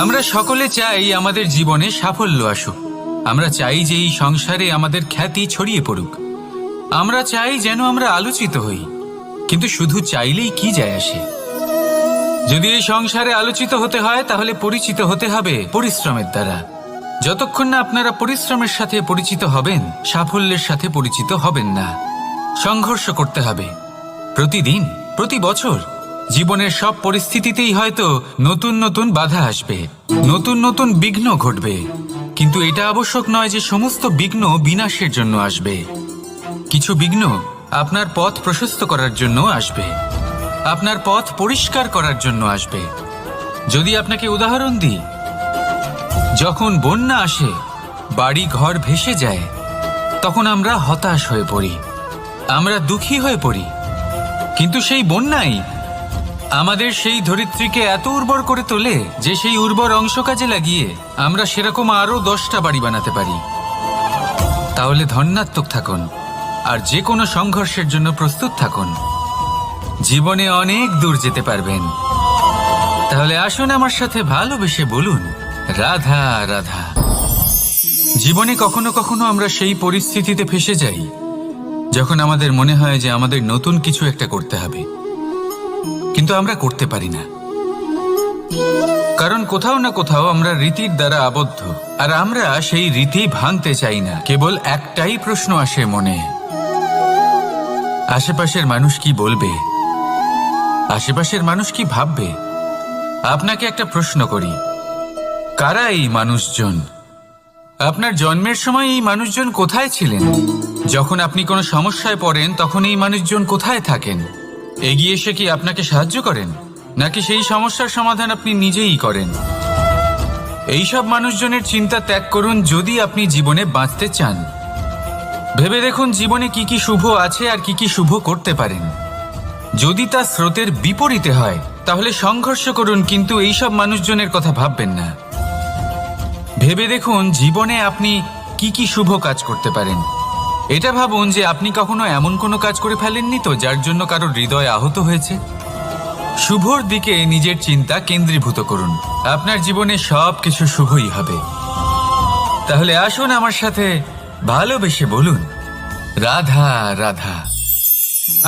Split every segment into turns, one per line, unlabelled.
আমরা সকলে চাই আমাদের জীবনে সাফল্য আসুক। আমরা চাই যে এই সংসারে আমাদের খ্যাতি ছড়িয়ে পড়ুক। আমরা চাই যেন আমরা আলোচিত হই। কিন্তু শুধু চাইলেই কি যায় আসে? যদি এই সংসারে আলোচিত হতে হয় তাহলে পরিচিত হতে হবে পরিশ্রমের দ্বারা। যতক্ষণ না আপনারা পরিশ্রমের সাথে পরিচিত হবেন, সাফল্যের সাথে পরিচিত হবেন না। সংঘর্ষ করতে হবে প্রতিদিন, প্রতি বছর। জীবনের সব পরিস্থিতিতেই হয়তো নতুন নতুন বাধা আসবে, নতুন নতুন বিঘ্ন ঘটবে। কিন্তু এটা আবশ্যক নয় যে সমস্ত বিঘ্ন বিনাশের জন্য আসবে। কিছু বিঘ্ন আপনার পথ প্রশস্ত করার জন্য আসবে, আপনার পথ পরিষ্কার করার জন্য আসবে। যদি আপনাকে উদাহরণ দিই, যখন বন্যা আসে, বাড়ি ঘর ভেসে যায়, তখন আমরা হতাশ হয়ে পড়ি, আমরা দুঃখী হয়ে পড়ি। কিন্তু সেই বন্যাই আমাদের সেই ধরিত্রীকে এত উর্বর করে তোলে যে সেই উর্বর অংশ কাজে লাগিয়ে আমরা সেরকম আরো 10টা বাড়ি বানাতে পারি। তাহলে ধন্যাত্মক থাকুন আর যে কোনো সংঘর্ষের জন্য প্রস্তুত থাকুন। জীবনে অনেক দূর যেতে পারবেন। তাহলে আসুন আমার সাথে ভালোবেসে বলুন, রাধা রাধা। জীবনে কখনো কখনো আমরা সেই পরিস্থিতিতে ফেসে যাই যখন আমাদের মনে হয় যে আমাদের নতুন কিছু একটা করতে হবে, কিন্তু আমরা করতে পারি না। কারণ কোথাও না কোথাও আমরা রীতির দ্বারা আবদ্ধ, আর আমরা সেই রীতি ভাঙতে চাই না। কেবল একটাই প্রশ্ন আসে মনে, আশেপাশের মানুষ কি বলবে, আশেপাশের মানুষ কি ভাববে। আপনাকে একটা প্রশ্ন করি, কারা এই মানুষজন? আপনার জন্মের সময় এই মানুষজন কোথায় ছিলেন? যখন আপনি কোনো সমস্যায় পড়েন তখন এই মানুষজন কোথায় থাকেন? এগিয়ে এসে কি আপনাকে সাহায্য করেন, নাকি সেই সমস্যার সমাধান আপনি নিজেই করেন? এইসব মানুষজনের চিন্তা ত্যাগ করুন যদি আপনি জীবনে বাঁচতে চান। ভেবে দেখুন জীবনে কি কি শুভ আছে আর কি কি শুভ করতে পারেন। যদি তা স্রোতের বিপরীতে হয় তাহলে সংঘর্ষ করুন, কিন্তু এইসব মানুষজনের কথা ভাববেন না। ভেবে দেখুন জীবনে আপনি কি কি শুভ কাজ করতে পারেন। এটা ভাবুন যে আপনি কখনো এমন কোনো কাজ করে ফেলেননি তো যার জন্য কারো হৃদয় আহত হয়েছে। শুভর দিকে নিজের চিন্তা কেন্দ্রীভূত করুন, আপনার জীবনে সব কিছু শুভই হবে। তাহলে আসুন আমার সাথে ভালোবেসে বলুন, রাধা রাধা।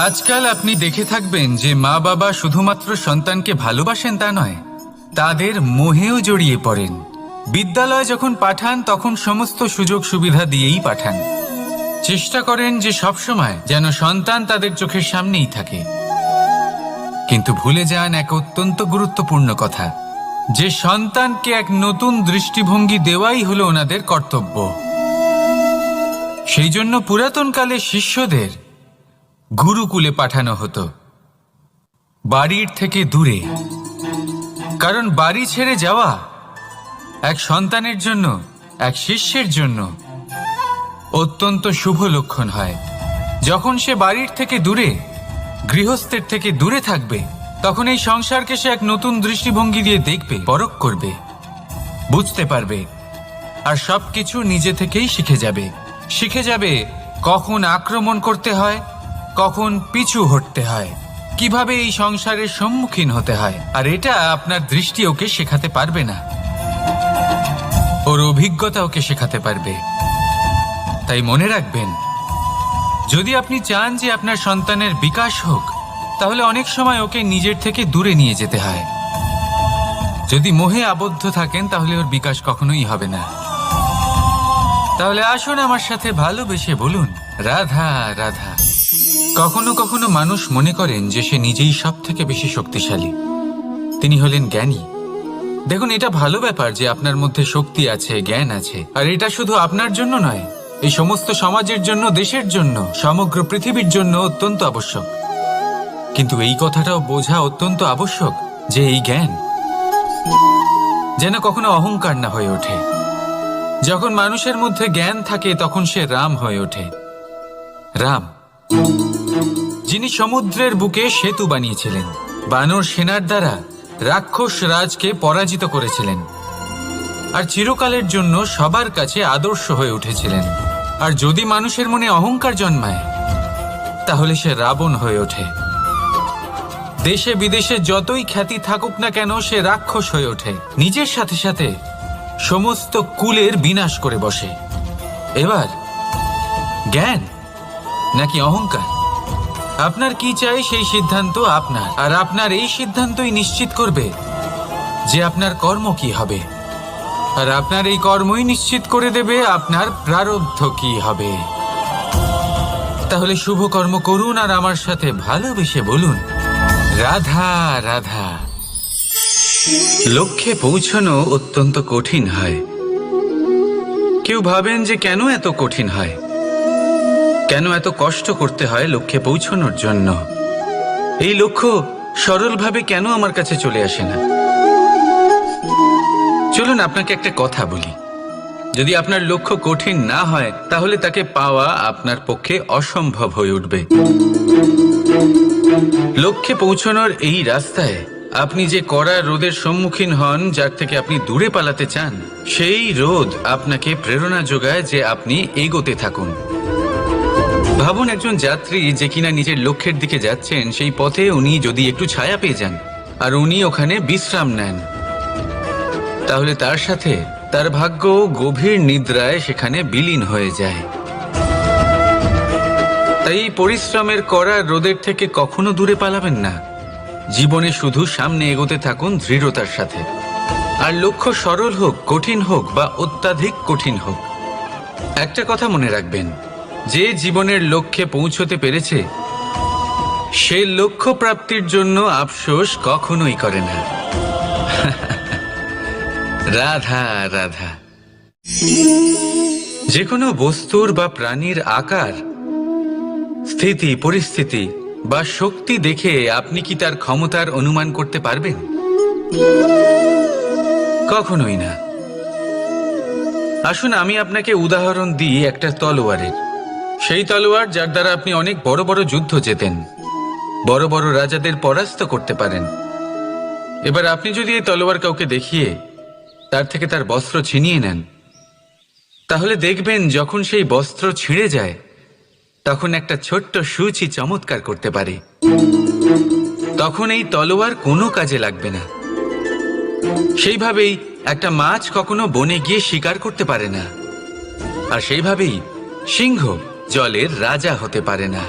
আজকাল আপনি দেখে থাকবেন যে মা বাবা শুধুমাত্র সন্তানকে ভালোবাসেন তা নয়, তাদের মোহেও জড়িয়ে পড়েন। বিদ্যালয় যখন পাঠান তখন সমস্ত সুযোগ সুবিধা দিয়েই পাঠান। চেষ্টা করেন যে সবসময় যেন সন্তান তাদের চোখের সামনেই থাকে। কিন্তু ভুলে যান এক অত্যন্ত গুরুত্বপূর্ণ কথা, যে সন্তানকে এক নতুন দৃষ্টিভঙ্গি দেওয়াই হলো ওনাদের কর্তব্য। সেই জন্য পুরাতনকালে শিষ্যদের গুরুকুলে পাঠানো হতো, বাড়ির থেকে দূরে। কারণ বাড়ি ছেড়ে যাওয়া এক সন্তানের জন্য, এক শিষ্যের জন্য অত্যন্ত শুভ লক্ষণ হয়। যখন সে বাড়ির থেকে দূরে, গৃহস্থের থেকে দূরে থাকবে, তখন এই সংসারকে সে এক নতুন দৃষ্টিভঙ্গি দিয়ে দেখবে, পরখ করবে, বুঝতে পারবে, আর সবকিছু নিজে থেকেই শিখে যাবে কখন আক্রমণ করতে হয়, কখন পিছু হটতে হয়, কিভাবে এই সংসারের সম্মুখীন হতে হয়। আর এটা আপনার দৃষ্টি ওকে শেখাতে পারবে না, ওর অভিজ্ঞতা ওকে শেখাতে পারবে। তাই মনে রাখবেন, যদি আপনি চান যে আপনার সন্তানের বিকাশ হোক, তাহলে অনেক সময় ওকে নিজের থেকে দূরে নিয়ে যেতে হয়। যদি মোহে আবদ্ধ থাকেন তাহলে ওর বিকাশ কখনোই হবে না। তাহলে আসুন আমার সাথে ভালোবেসে বলুন, রাধা রাধা। কখনো কখনো মানুষ মনে করেন যে সে নিজেই সব থেকে বেশি শক্তিশালী, তিনি হলেন জ্ঞানী। দেখুন, এটা ভালো ব্যাপার যে আপনার মধ্যে শক্তি আছে, জ্ঞান আছে, আর এটা শুধু আপনার জন্য নয়, এই সমস্ত সমাজের জন্য, দেশের জন্য, সমগ্র পৃথিবীর জন্য অত্যন্ত আবশ্যক। কিন্তু এই কথাটাও বোঝা অত্যন্ত আবশ্যক যে এই জ্ঞান যেন কখনো অহংকার না হয়ে ওঠে। যখন মানুষের মধ্যে জ্ঞান থাকে তখন সে রাম হয়ে ওঠে। রাম, যিনি সমুদ্রের বুকে সেতু বানিয়েছিলেন, বানর সেনার দ্বারা রাক্ষস রাজকে পরাজিত করেছিলেন, আর চিরকালের জন্য সবার কাছে আদর্শ হয়ে উঠেছিলেন। আর যদি মানুষের মনে অহংকার জন্মায় তাহলে সে রাবণ হয়ে ওঠে। দেশে বিদেশে যতই খ্যাতি থাকুক না কেন সে রাক্ষস হয়ে ওঠে, নিজের সাথে সাথে সমস্ত কুলের বিনাশ করে বসে। এবার জ্ঞান নাকি অহংকার, আপনার কি চাই সেই সিদ্ধান্ত আপনার, আর আপনার এই সিদ্ধান্তই নিশ্চিত করবে যে আপনার কর্ম কি হবে, আর আপনার এই কর্মই নিশ্চিত করে দেবে আপনার প্রারব্ধ কি হবে। তাহলে শুভ কর্ম করুন আর আমার সাথে ভালোবেসে বলুন, রাধা রাধা। লক্ষ্যে পৌঁছানো অত্যন্ত কঠিন হয়। কেউ ভাবেন যে কেন এত কঠিন হয়, কেন এত কষ্ট করতে হয় লক্ষ্যে পৌঁছানোর জন্য, এই লক্ষ্য সরলভাবে কেন আমার কাছে চলে আসে না। চলুন আপনাকে একটা কথা বলি, যদি আপনার লক্ষ্য কঠিন না হয় তাহলে তাকে পাওয়া আপনার পক্ষে অসম্ভব হয়ে উঠবে। লক্ষ্যে পৌঁছানোর এই রাস্তায় আপনি যে কড়া রোদের সম্মুখীন হন, যার থেকে আপনি দূরে পালাতে চান, সেই রোদ আপনাকে প্রেরণা যোগায় যে আপনি এগোতে থাকুন। ভাবুন একজন যাত্রী যে কিনা নিজের লক্ষ্যের দিকে যাচ্ছেন, সেই পথে উনি যদি একটু ছায়া পেয়ে যান আর উনি ওখানে বিশ্রাম নেন, তাহলে তার সাথে তার ভাগ্য গভীর নিদ্রায় সেখানে বিলীন হয়ে যায়। তাই পরিশ্রমের করা রোদের থেকে কখনো দূরে পালাবেন না। জীবনে শুধু সামনে এগোতে থাকুন দৃঢ়তার সাথে। আর লক্ষ্য সরল হোক, কঠিন হোক বা অত্যাধিক কঠিন হোক, একটা কথা মনে রাখবেন, যে জীবনের লক্ষ্যে পৌঁছতে পেরেছে সে লক্ষ্য প্রাপ্তির জন্য আফসোস কখনোই করে না। রাধা রাধা। যে কোনো বস্তুর বা প্রাণীর আকার, স্থিতি, পরিস্থিতি বা শক্তি দেখে আপনি কি তার ক্ষমতার অনুমান করতে পারবেন? কখনোই না। আসুন আমি আপনাকে উদাহরণ দিই একটা তলোয়ারের। সেই তলোয়ার যার দ্বারা আপনি অনেক বড় বড় যুদ্ধ জেতেন, বড় বড় রাজাদের পরাস্ত করতে পারেন। এবার আপনি যদি এই তলোয়ার কাউকে দেখিয়ে তার থেকে তার বস্ত্র ছিনিয়ে নেন, তাহলে দেখবেন যখন সেই বস্ত্র ছিঁড়ে যায় তখন একটা ছোট্ট সূচি চমৎকার করতে পারে। তখন এই তলোয়ার কোনো কাজে লাগবে না। সেইভাবেই একটা মাছ কখনো বনে গিয়ে শিকার করতে পারে না, আর সেইভাবেই সিংহ জলের রাজা হতে পারে না।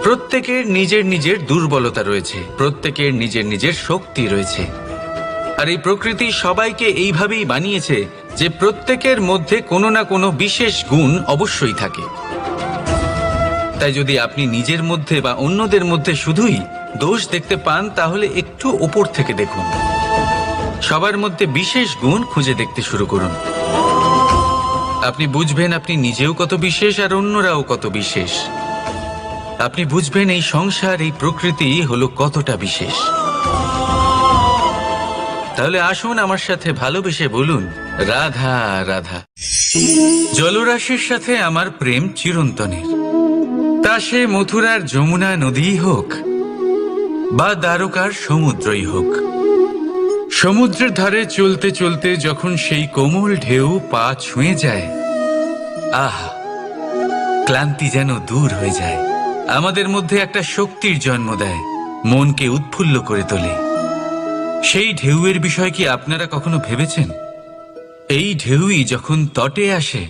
প্রত্যেকের নিজের নিজের দুর্বলতা রয়েছে, প্রত্যেকের নিজের নিজের শক্তি রয়েছে, আর এই প্রকৃতি সবাইকে এইভাবেই বানিয়েছে যে প্রত্যেকের মধ্যে কোনো না কোনো বিশেষ গুণ অবশ্যই থাকে। তাই যদি আপনি নিজের মধ্যে বা অন্যদের মধ্যে শুধুই দোষ দেখতে পান, তাহলে একটু ওপর থেকে দেখুন, সবার মধ্যে বিশেষ গুণ খুঁজে দেখতে শুরু করুন। আপনি বুঝবেন আপনি নিজেও কত বিশেষ আর অন্যরাও কত বিশেষ। আপনি বুঝবেন এই সংসার, এই প্রকৃতি হলো কতটা বিশেষ। তাহলে আসুন আমার সাথে ভালোবেসে বলুন, রাধা রাধা। জলরাশির সাথে আমার প্রেম চিরন্তনের। তা সে মথুরার যমুনা নদীই হোক বা দ্বারকার সমুদ্রই হোক। সমুদ্রের ধারে চলতে চলতে যখন সেই কোমল ঢেউ পা ছুঁয়ে যায়, আহা, ক্লান্তি যেন দূর হয়ে যায়। আমাদের মধ্যে একটা শক্তির জন্ম দেয়, মনকে উৎফুল্ল করে তোলে। সেই ঢেউয়ের বিষয় কি আপনারা কখনো ভেবেছেন? এই ঢেউই যখন তটে আসে,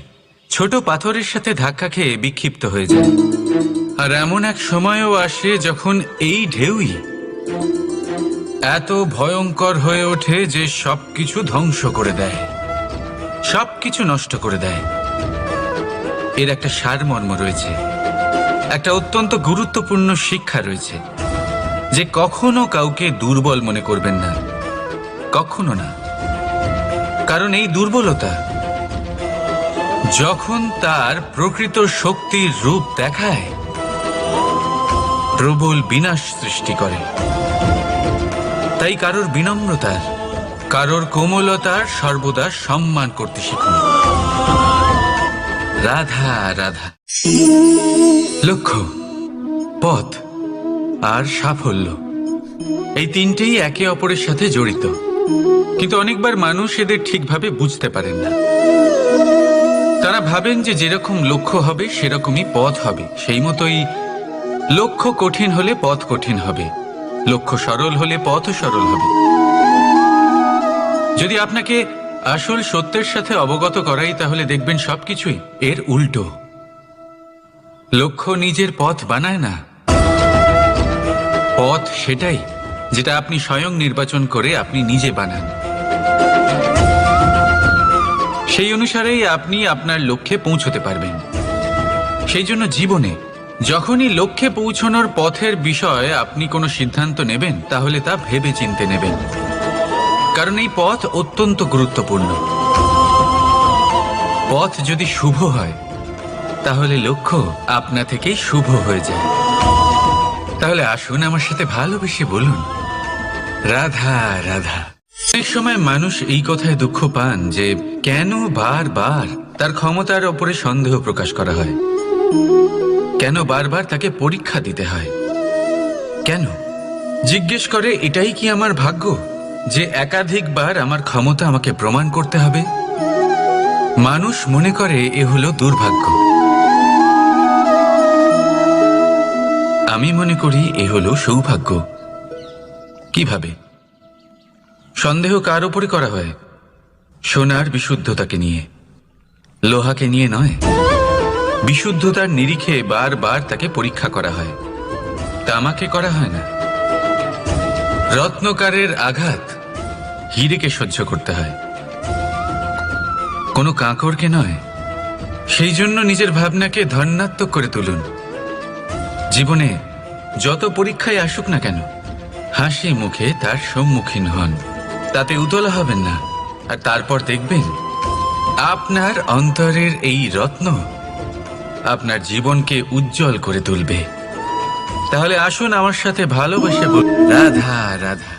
ছোট পাথরের সাথে ধাক্কা খেয়ে বিক্ষিপ্ত হয়ে যায়। আর এমন এক সময়ও আসে যখন এই ঢেউই এত ভয়ঙ্কর হয়ে ওঠে যে সবকিছু ধ্বংস করে দেয়, সবকিছু নষ্ট করে দেয়। এর একটা সারমর্ম রয়েছে, একটা অত্যন্ত গুরুত্বপূর্ণ শিক্ষা রয়েছে, যে কখনো কাউকে দুর্বল মনে করবেন না, কখনো না। কারণ এই দুর্বলতা যখন তার প্রকৃত শক্তির রূপ দেখায়, প্রবল বিনাশ সৃষ্টি করে। তাই কারোর বিনম্রতার, কারোর কোমলতার সর্বদা সম্মান করতে শিখুন। রাধা রাধা। লক্ষ্য, পথ আর সাফল্য, এই তিনটেই একে অপরের সাথে জড়িত, কিন্তু অনেকবার মানুষ এদের ঠিকভাবে বুঝতে পারেন না। তারা ভাবেন যে যেরকম লক্ষ্য হবে সেরকমই পথ হবে, সেই মতোই লক্ষ্য কঠিন হলে পথ কঠিন হবে, লক্ষ্য সরল হলে পথও সরল হবে। যদি আপনাকে আসল সত্যের সাথে অবগত করাই, তাহলে দেখবেন সবকিছুই এর উল্টো। লক্ষ্য নিজের পথ বানায় না, পথ সেটাই যেটা আপনি স্বয়ং নির্বাচন করে আপনি নিজে বানান। সেই অনুসারেই আপনি আপনার লক্ষ্যে পৌঁছতে পারবেন। সেই জন্য জীবনে যখনই লক্ষ্যে পৌঁছানোর পথের বিষয়ে আপনি কোনো সিদ্ধান্ত নেবেন, তাহলে তা ভেবে চিন্তে নেবেন, কারণ এই পথ অত্যন্ত গুরুত্বপূর্ণ। পথ যদি শুভ হয়, তাহলে লক্ষ্য আপনা থেকেই শুভ হয়ে যায়। তাহলে আসুন আমার সাথে ভালোবেসে বলুন, রাধা রাধা। অনেক সময় মানুষ এই কথায় দুঃখ পান যে কেন বারবার তার ক্ষমতার ওপরে সন্দেহ প্রকাশ করা হয়, কেন বারবার তাকে পরীক্ষা দিতে হয়, কেন জিজ্ঞেস করে এটাই কি আমার ভাগ্য যে একাধিকবার আমার ক্ষমতা আমাকে প্রমাণ করতে হবে? মানুষ মনে করে এ হলো দুর্ভাগ্য। আমি মনে করি এ হলো সৌভাগ্য। কিভাবে? সন্দেহ কার উপরে করা হয়? সোনার বিশুদ্ধতাকে নিয়ে, লোহাকে নিয়ে নয়। বিশুদ্ধতার নিরিখে বারবার তাকে পরীক্ষা করা হয়, তামাকে করা হয় না। রত্নকারের আঘাত হীরেকে সহ্য করতে হয়, কোনো কাঁকরকে নয়। সেই জন্য নিজের ভাবনাকে ধন্যাত্মক করে তুলুন। জীবনে যত পরীক্ষায় আসুক না কেন, হাসি মুখে তার সম্মুখীন হন, তাতে উতলা হবেন না। আর তারপর দেখবেন আপনার অন্তরের এই রত্ন আপনার জীবনকে উজ্জ্বল করে তুলবে। তাহলে আসুন আমার সাথে ভালোবেসে বলুন, রাধা রাধা।